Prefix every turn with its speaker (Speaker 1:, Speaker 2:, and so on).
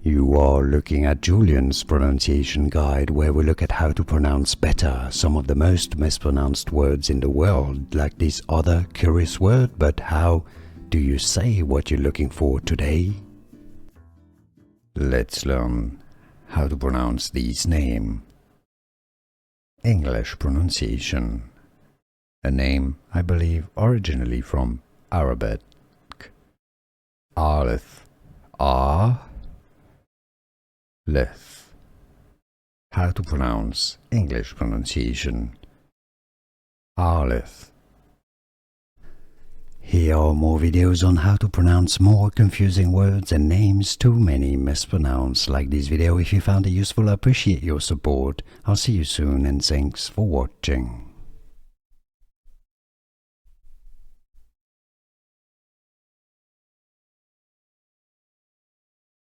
Speaker 1: You are looking at Julian's pronunciation guide, where we look at how to pronounce better some of the most mispronounced words in the world, like this other curious word. But how do you say what you're looking for today? Let's learn how to pronounce this name. English pronunciation. A name, I believe, originally from Arabic. Arleth. Arleth. How to pronounce English pronunciation. Arleth. Here are more videos on how to pronounce more confusing words and names too many mispronounced. Like this video if you found it useful. I appreciate your support. I'll see you soon and thanks for watching.